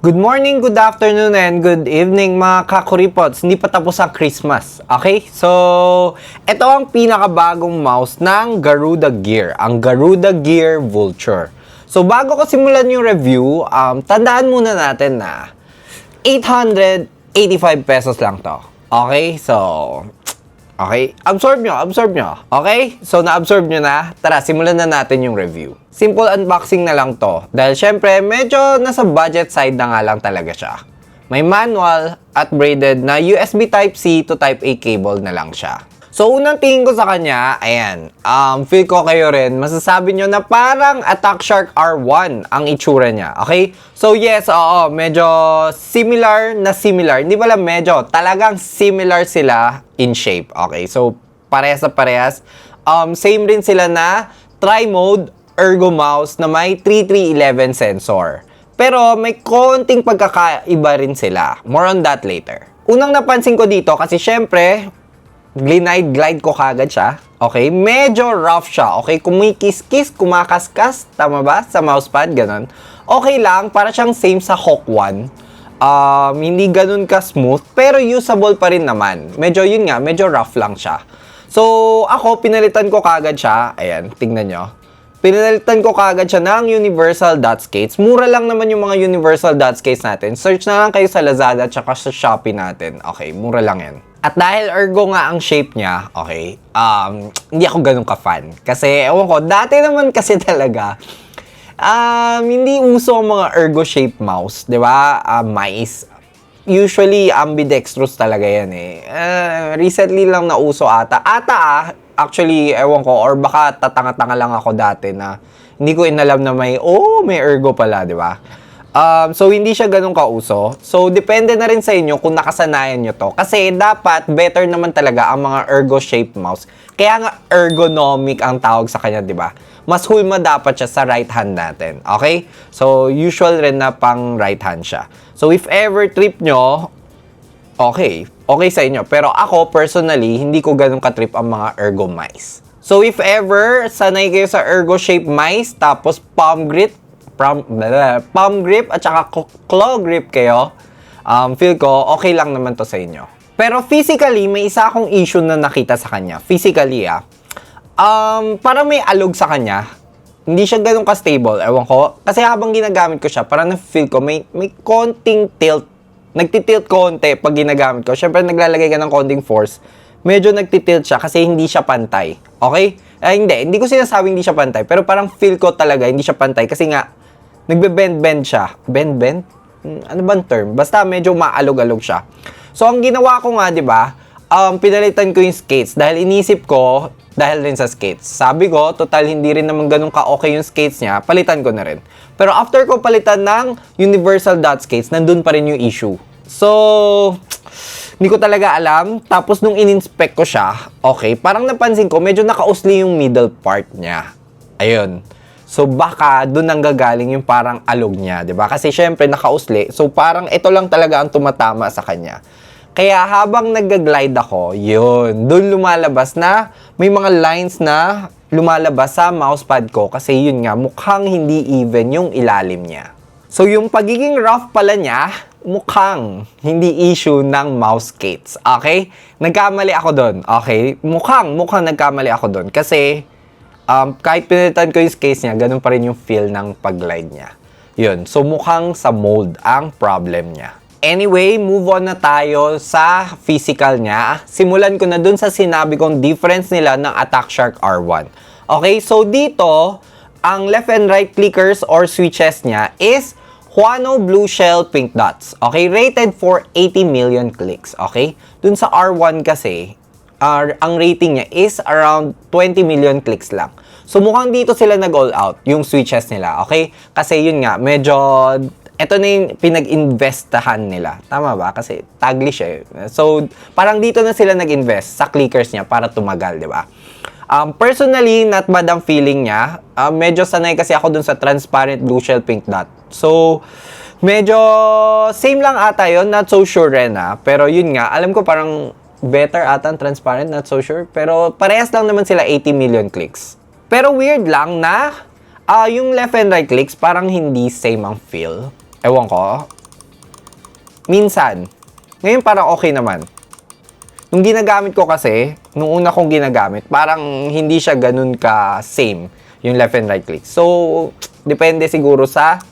Good morning, good afternoon, and good evening mga kakuripots. Hindi pa tapos ang Christmas. Okay? So, ito ang pinakabagong mouse ng Garuda Gear. Ang Garuda Gear Vulture. So, bago ko simulan yung review, tandaan muna natin na 885 pesos lang to. Okay? So, okay? Absorb nyo. Okay? So, na-absorb nyo na. Tara, simulan na natin yung review. Simple unboxing na lang to. Dahil syempre, medyo nasa budget side na nga lang talaga siya. May manual at braided na USB Type-C to Type-A cable na lang siya. So, unang tingin ko sa kanya, ayan. Feel ko kayo rin, masasabi nyo na parang Attack Shark R1 ang itsura niya. Okay? So, yes, oo, medyo similar. Hindi pala medyo, talagang similar sila in shape. Okay? So, parehas na parehas. Same rin sila na tri-mode ergo mouse na may 3311 sensor. Pero may konting pagkakaiba rin sila. More on that later. Unang napansin ko dito kasi syempre, glide ko kagad siya. Okay? Medyo rough siya. Okay? Kumikis-kis, kumakaskas. Tama ba? Sa mousepad, ganun. Okay lang. Para siyang same sa Hawk 1. Hindi ganun ka-smooth. Pero usable pa rin naman. Medyo yun nga. Medyo rough lang siya. So, ako, pinalitan ko kagad siya. Ayan, tingnan nyo. Pinalitan ko kagad siya ng Universal Dot Skates. Mura lang naman yung mga Universal Dot Skates natin. Search na lang kayo sa Lazada at saka sa Shopee natin. Okay, mura lang yan. At dahil ergo nga ang shape niya, okay, hindi ako ganun ka-fan. Kasi, ewan ko, dati naman kasi talaga, hindi uso ang mga ergo shape mouse, di ba? Mice. Usually, ambidextrous talaga yan eh. Recently lang nauso ata. Actually, ewan ko, or baka tatanga-tanga lang ako dati na hindi ko inalam na may ergo pala, di ba? So, hindi siya ganun kauso. So, depende na rin sa inyo kung nakasanayan nyo to. Kasi, dapat, better naman talaga ang mga ergo-shaped mouse. Kaya nga, ergonomic ang tawag sa kanya, di ba? Mas hulma dapat siya sa right hand natin. Okay? So, usual rin na pang right hand siya. So, if ever trip nyo, okay sa inyo. Pero ako, personally, hindi ko ganun ka-trip ang mga ergo mice. So, if ever, sanay kayo sa ergo-shaped mice, tapos palm grip at saka claw grip kayo, feel ko, okay lang naman to sa inyo. Pero physically, may isa akong issue na nakita sa kanya. Physically, parang may alog sa kanya. Hindi siya ganun ka-stable, ewan ko. Kasi habang ginagamit ko siya, parang na-feel ko, may konting tilt. Nagtitilt konti pag ginagamit ko. Siyempre, naglalagay ka ng konting force. Medyo nagtitilt siya kasi hindi siya pantay. Okay? Hindi ko sinasabing hindi siya pantay. Pero parang feel ko talaga hindi siya pantay. Kasi nga, nagbe-bend siya. Bend? Ano bang term? Basta medyo maalog-alog siya. So, ang ginawa ko nga, di ba, pinalitan ko yung skates. Dahil inisip ko, dahil rin sa skates. Sabi ko, total, hindi rin naman ganun ka-okay yung skates niya. Palitan ko na rin. Pero after ko palitan ng Universal Dot Skates, nandun pa rin yung issue. So, hindi ko talaga alam. Tapos nung in-inspect ko siya, okay, parang napansin ko, medyo nakausli yung middle part niya. Ayun. So, baka doon nang gagaling yung parang alog niya, di ba? Kasi syempre, nakausli. So, parang ito lang talaga ang tumatama sa kanya. Kaya habang nag-glide ako, yun, doon lumalabas na may mga lines na lumalabas sa mousepad ko kasi yun nga, mukhang hindi even yung ilalim niya. So, yung pagiging rough pala niya, mukhang hindi issue ng mouse skates. Okay? Nagkamali ako doon. Okay? Mukhang nagkamali ako doon. Kasi, kahit pinalitan ko yung skates niya, ganun pa rin yung feel ng pag-glide niya. Yun. So, mukhang sa mold ang problem niya. Anyway, move on na tayo sa physical niya. Simulan ko na dun sa sinabi kong difference nila ng Attack Shark R1. Okay, so dito, ang left and right clickers or switches niya is Huano Blue Shell Pink Dots. Okay, rated for 80 million clicks. Okay, dun sa R1 kasi, ang rating niya is around 20 million clicks lang. So mukhang dito sila nag-all out, yung switches nila. Okay, kasi yun nga, medyo ito na yung pinag-investahan nila. Tama ba? Kasi taglish eh. So, parang dito na sila nag-invest sa clickers niya para tumagal, di ba? Personally, not bad ang feeling niya. Medyo sanay kasi ako dun sa transparent blue shell pink dot. So, medyo same lang ata yun. Not so sure rin Pero yun nga, alam ko parang better ata ang transparent, not so sure. Pero parehas lang naman sila 80 million clicks. Pero weird lang na yung left and right clicks parang hindi same ang feel. Ewan ko. Minsan. Ngayon parang okay naman. Nung ginagamit ko kasi, nung una kong ginagamit, parang hindi siya ganun ka-same yung left and right click. So, depende siguro sa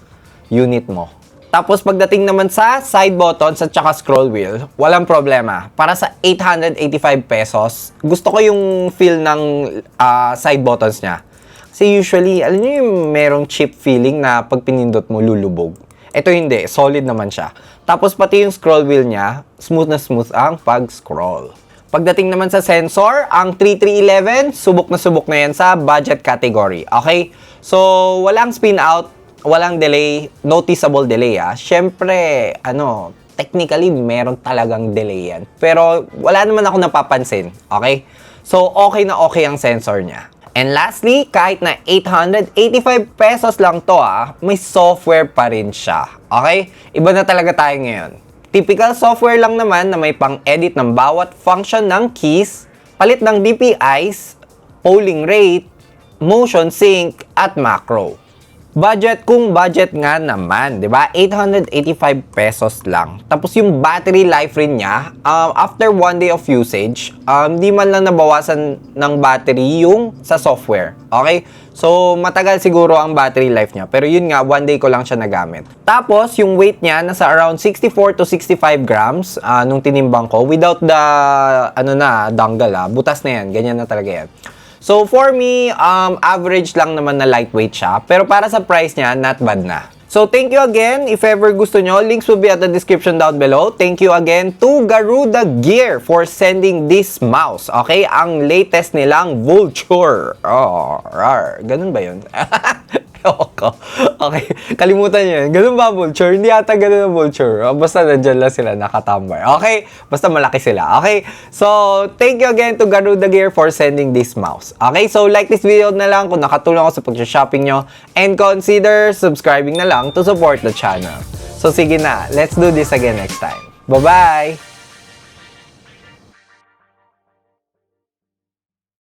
unit mo. Tapos pagdating naman sa side buttons at saka scroll wheel, walang problema. Para sa 885 pesos, gusto ko yung feel ng side buttons niya. Kasi usually, alam niyo yung merong cheap feeling na pag pinindot mo, lulubog. Ito hindi, solid naman siya. Tapos pati yung scroll wheel niya, smooth na smooth ang pag-scroll. Pagdating naman sa sensor, ang 3311, subok na yan sa budget category. Okay? So, walang spin out, walang delay, noticeable delay Syempre, technically, meron talagang delay yan. Pero, wala naman ako napapansin. Okay? So, okay na okay ang sensor niya. And lastly, kahit na 885 pesos lang to may software pa rin siya. Okay? Iba na talaga tayo ngayon. Typical software lang naman na may pang-edit ng bawat function ng keys, palit ng DPIs, polling rate, motion sync, at macro. Budget kung budget nga naman, 'di ba? 885 pesos lang. Tapos yung battery life rin niya, after 1 day of usage, di man lang nabawasan ng battery yung sa software. Okay? So, matagal siguro ang battery life niya. Pero yun nga, 1 day ko lang siya nagamit. Tapos, yung weight niya, nasa around 64 to 65 grams nung tinimbang ko. Without the, dongle butas na yan. Ganyan na talaga yan. So, for me, average lang naman na lightweight siya. Pero para sa price niya, not bad na. So, thank you again. If ever gusto nyo, links will be at the description down below. Thank you again to Garuda Gear for sending this mouse. Okay? Ang latest nilang Vulture. Oh, rar. Ganun ba yun? Okay, kalimutan nyo yun. Ganun ba Vulture? Hindi ata ganun ang Vulture. Basta nandyan lang sila, nakatambay. Okay? Basta malaki sila. Okay? So, thank you again to Garuda Gear for sending this mouse. Okay? So, like this video na lang kung nakatulong ako sa pag-shopping nyo. And consider subscribing na lang to support the channel. So, sige na. Let's do this again next time. Bye-bye!